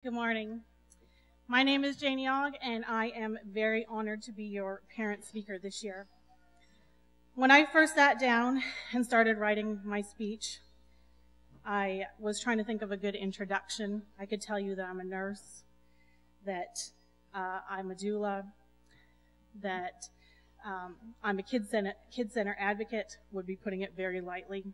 Good morning. My name is Janie, and I am very honored to be your parent speaker this year. When I first sat down and started writing my speech, I was trying to think of a good introduction. I could tell you that I'm a nurse, that I'm a doula, that I'm a kid center advocate, would be putting it very lightly.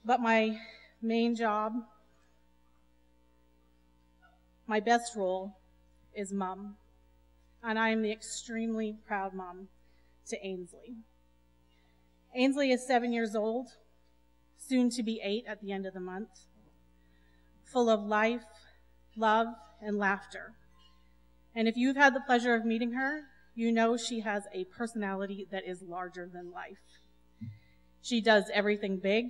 But my main job, my best role, is mom, and I am the extremely proud mom to Ainsley. Ainsley is 7 years old, soon to be 8 at the end of the month, full of life, love, and laughter. And if you've had the pleasure of meeting her, you know she has a personality that is larger than life. She does everything big,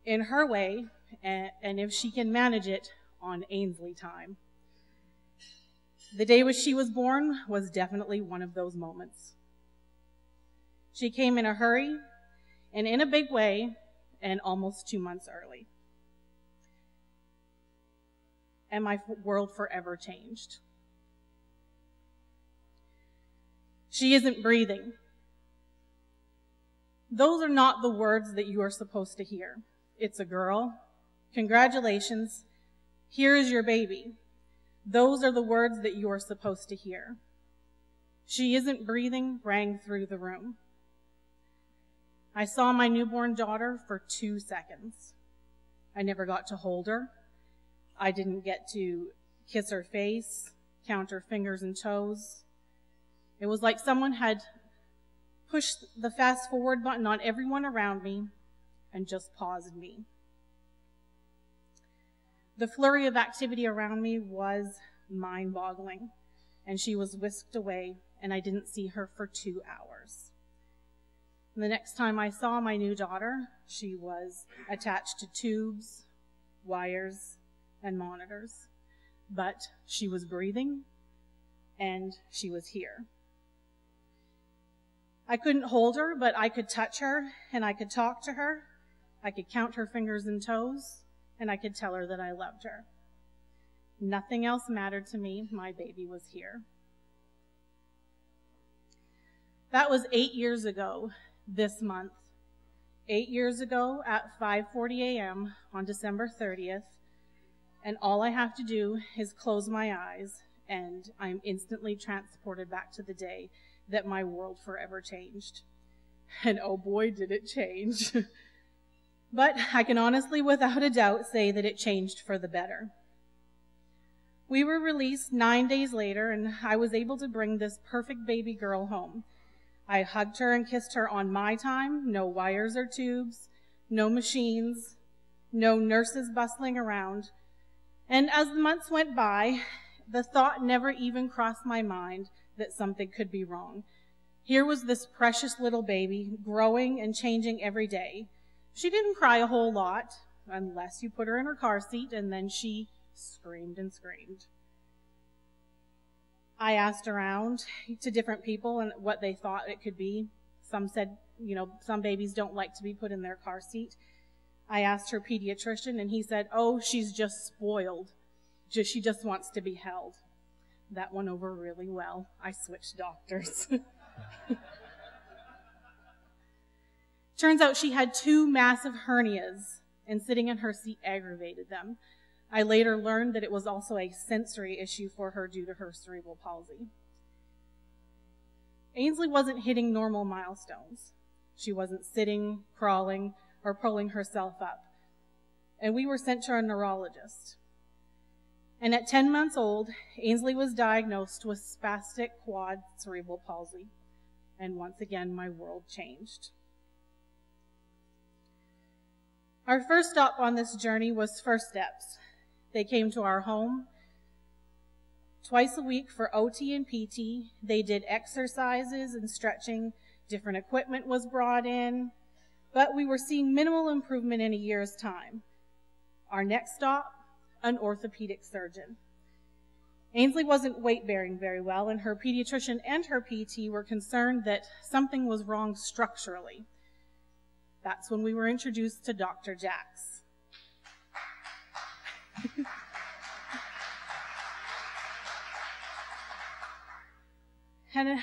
in her way, and if she can manage it, on Ainsley time. The day she was born was definitely one of those moments. She came in a hurry and in a big way and almost 2 months early. And my world forever changed. She isn't breathing. Those are not the words that you are supposed to hear. It's a girl. Congratulations. Here is your baby. Those are the words that you are supposed to hear. She isn't breathing rang through the room. I saw my newborn daughter for 2 seconds. I never got to hold her. I didn't get to kiss her face, count her fingers and toes. It was like someone had pushed the fast forward button on everyone around me and just paused me. The flurry of activity around me was mind-boggling, and she was whisked away, and I didn't see her for 2 hours. And the next time I saw my new daughter, she was attached to tubes, wires, and monitors, but she was breathing, and she was here. I couldn't hold her, but I could touch her, and I could talk to her. I could count her fingers and toes, and I could tell her that I loved her. Nothing else mattered to me. My baby was here. That was 8 years ago this month. 8 years ago at 5:40 a.m. on December 30th, and all I have to do is close my eyes, and I'm instantly transported back to the day that my world forever changed. And oh boy, did it change. But I can honestly, without a doubt, say that it changed for the better. We were released 9 days later, and I was able to bring this perfect baby girl home. I hugged her and kissed her on my time, no wires or tubes, no machines, no nurses bustling around. And as the months went by, the thought never even crossed my mind that something could be wrong. Here was this precious little baby, growing and changing every day. She didn't cry a whole lot, unless you put her in her car seat, and then she screamed and screamed. I asked around to different people and what they thought it could be. Some said, some babies don't like to be put in their car seat. I asked her pediatrician, and he said, oh, she's just spoiled. She just wants to be held. That went over really well. I switched doctors. Turns out she had 2 massive hernias, and sitting in her seat aggravated them. I later learned that it was also a sensory issue for her due to her cerebral palsy. Ainsley wasn't hitting normal milestones. She wasn't sitting, crawling, or pulling herself up. And we were sent to a neurologist. And at 10 months old, Ainsley was diagnosed with spastic quad cerebral palsy. And once again, my world changed. Our first stop on this journey was First Steps. They came to our home twice a week for OT and PT. They did exercises and stretching. Different equipment was brought in, but we were seeing minimal improvement in a year's time. Our next stop, an orthopedic surgeon. Ainsley wasn't weight-bearing very well, and her pediatrician and her PT were concerned that something was wrong structurally. That's when we were introduced to Dr. Jax. And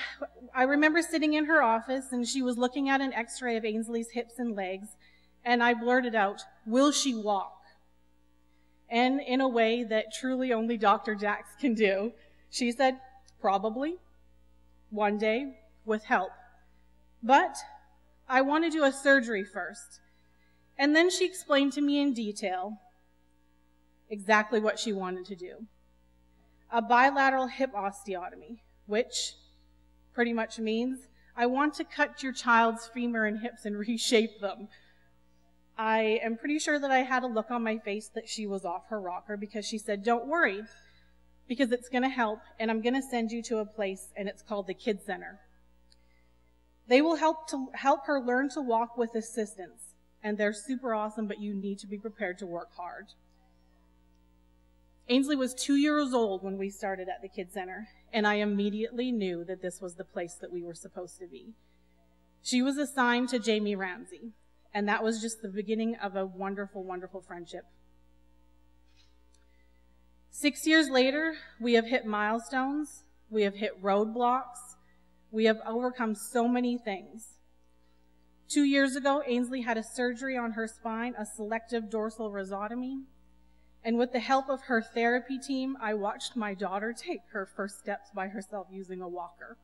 I remember sitting in her office, and she was looking at an x-ray of Ainsley's hips and legs, and I blurted out, "Will she walk?" And in a way that truly only Dr. Jax can do, she said, "Probably, one day, with help. But I want to do a surgery first." And then she explained to me in detail exactly what she wanted to do. A bilateral hip osteotomy, which pretty much means I want to cut your child's femur and hips and reshape them. I am pretty sure that I had a look on my face that she was off her rocker, because she said, "Don't worry, because it's going to help, and I'm going to send you to a place, and it's called the Kids Center. They will help her learn to walk with assistance, and they're super awesome, but you need to be prepared to work hard." Ainsley was 2 years old when we started at the Kids Center, and I immediately knew that this was the place that we were supposed to be. She was assigned to Jamie Ramsey, and that was just the beginning of a wonderful, wonderful friendship. 6 years later, we have hit milestones, we have hit roadblocks, we have overcome so many things. 2 years ago, Ainsley had a surgery on her spine, a selective dorsal rhizotomy. And with the help of her therapy team, I watched my daughter take her first steps by herself using a walker.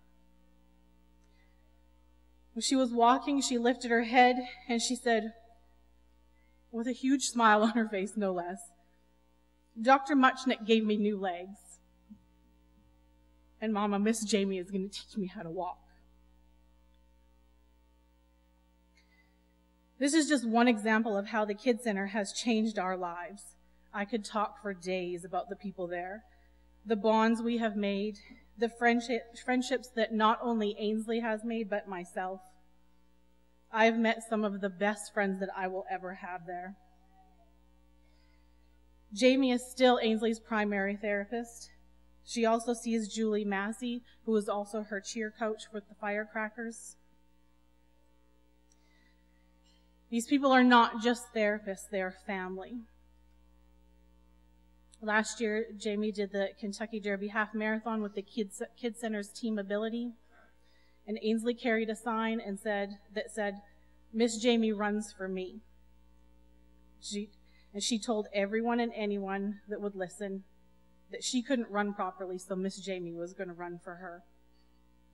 When she was walking, she lifted her head and she said, with a huge smile on her face, no less, "Dr. Muchnick gave me new legs. And Mama, Miss Jamie is going to teach me how to walk." This is just one example of how the Kids Center has changed our lives. I could talk for days about the people there, the bonds we have made, the friendships that not only Ainsley has made, but myself. I've met some of the best friends that I will ever have there. Jamie is still Ainsley's primary therapist. She also sees Julie Massey, who is also her cheer coach with the Firecrackers. These people are not just therapists, they are family. Last year, Jamie did the Kentucky Derby Half Marathon with the Kids Center's Team Ability, and Ainsley carried a sign that said, "Miss Jamie runs for me." She told everyone and anyone that would listen that she couldn't run properly, so Miss Jamie was going to run for her.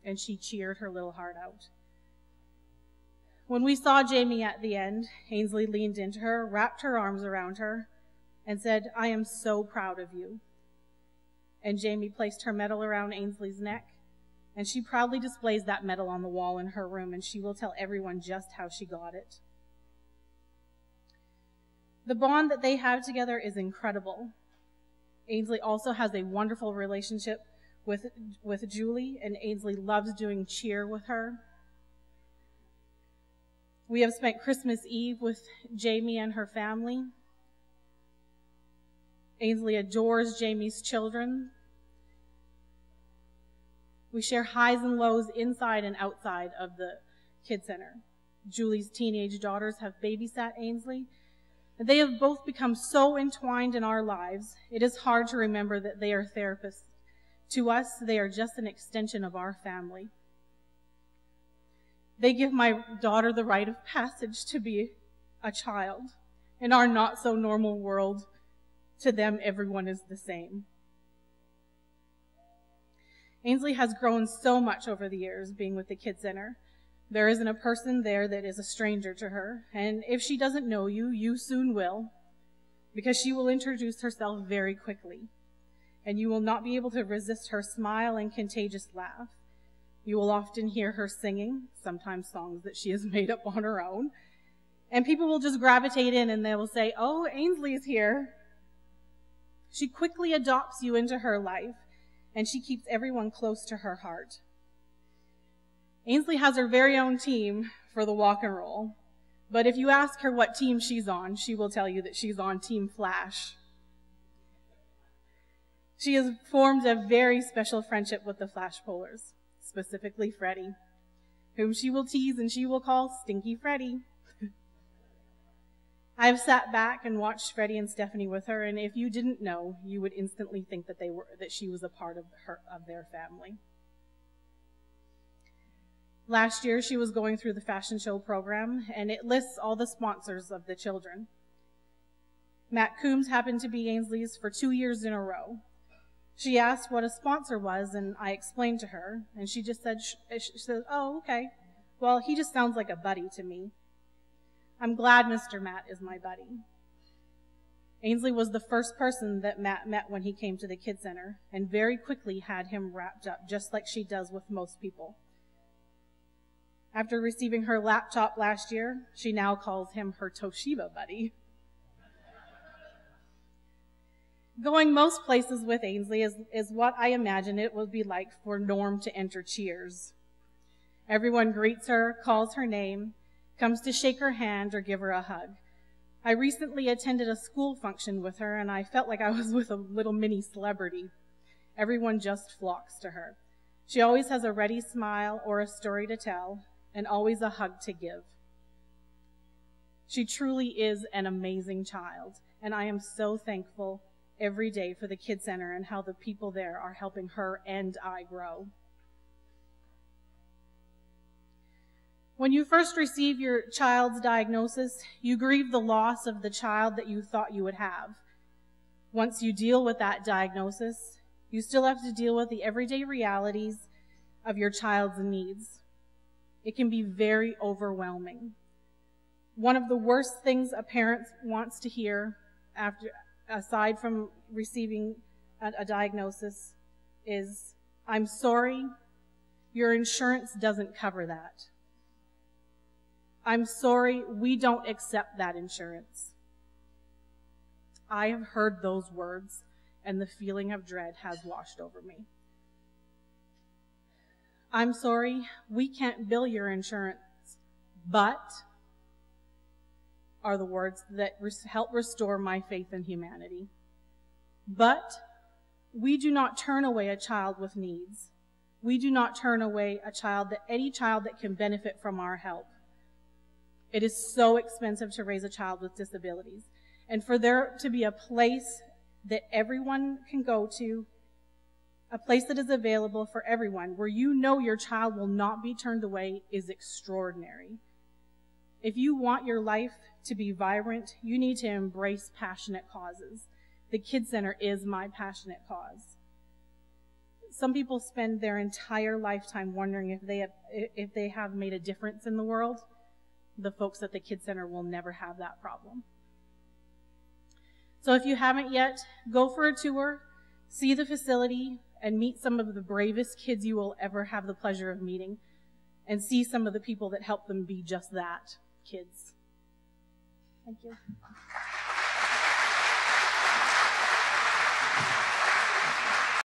And she cheered her little heart out. When we saw Jamie at the end, Ainsley leaned into her, wrapped her arms around her, and said, "I am so proud of you." And Jamie placed her medal around Ainsley's neck, and she proudly displays that medal on the wall in her room, and she will tell everyone just how she got it. The bond that they have together is incredible. Ainsley also has a wonderful relationship with Julie, and Ainsley loves doing cheer with her. We have spent Christmas Eve with Jamie and her family. Ainsley adores Jamie's children. We share highs and lows inside and outside of the Kids Center. Julie's teenage daughters have babysat Ainsley. They have both become so entwined in our lives, it is hard to remember that they are therapists. To us, they are just an extension of our family. They give my daughter the rite of passage to be a child. In our not-so-normal world, to them, everyone is the same. Ainsley has grown so much over the years being with the Kids Center. There isn't a person there that is a stranger to her, and if she doesn't know you, you soon will, because she will introduce herself very quickly, and you will not be able to resist her smile and contagious laugh. You will often hear her singing, sometimes songs that she has made up on her own, and people will just gravitate in and they will say, "Oh, Ainsley is here." She quickly adopts you into her life, and she keeps everyone close to her heart. Ainsley has her very own team for the walk and roll, but if you ask her what team she's on, she will tell you that she's on Team Flash. She has formed a very special friendship with the Flash Pullers, specifically Freddie, whom she will tease and she will call Stinky Freddie. I've sat back and watched Freddie and Stephanie with her, and if you didn't know, you would instantly think that she was a part of their family. Last year, she was going through the fashion show program, and it lists all the sponsors of the children. Matt Coombs happened to be Ainsley's for 2 years in a row. She asked what a sponsor was, and I explained to her, and she just said, oh, okay. Well, he just sounds like a buddy to me. I'm glad Mr. Matt is my buddy. Ainsley was the first person that Matt met when he came to the Kids Center, and very quickly had him wrapped up, just like she does with most people. After receiving her laptop last year, she now calls him her Toshiba buddy. Going most places with Ainsley is what I imagine it would be like for Norm to enter Cheers. Everyone greets her, calls her name, comes to shake her hand or give her a hug. I recently attended a school function with her, and I felt like I was with a little mini celebrity. Everyone just flocks to her. She always has a ready smile or a story to tell, and always a hug to give. She truly is an amazing child, and I am so thankful every day for the Kids Center and how the people there are helping her and I grow. When you first receive your child's diagnosis, you grieve the loss of the child that you thought you would have. Once you deal with that diagnosis, you still have to deal with the everyday realities of your child's needs. It can be very overwhelming. One of the worst things a parent wants to hear aside from receiving a diagnosis is, "I'm sorry, your insurance doesn't cover that. I'm sorry, we don't accept that insurance." I have heard those words, and the feeling of dread has washed over me. "I'm sorry, we can't bill your insurance, but," are the words that help restore my faith in humanity. But we do not turn away a child with needs. We do not turn away any child that can benefit from our help. It is so expensive to raise a child with disabilities. And for there to be a place that everyone can go to, a place that is available for everyone, where you know your child will not be turned away, is extraordinary. If you want your life to be vibrant, you need to embrace passionate causes. The Kids Center is my passionate cause. Some people spend their entire lifetime wondering if they have made a difference in the world. The folks at the Kids Center will never have that problem. So if you haven't yet, go for a tour, see the facility, and meet some of the bravest kids you will ever have the pleasure of meeting, and see some of the people that help them be just that, kids. Thank you.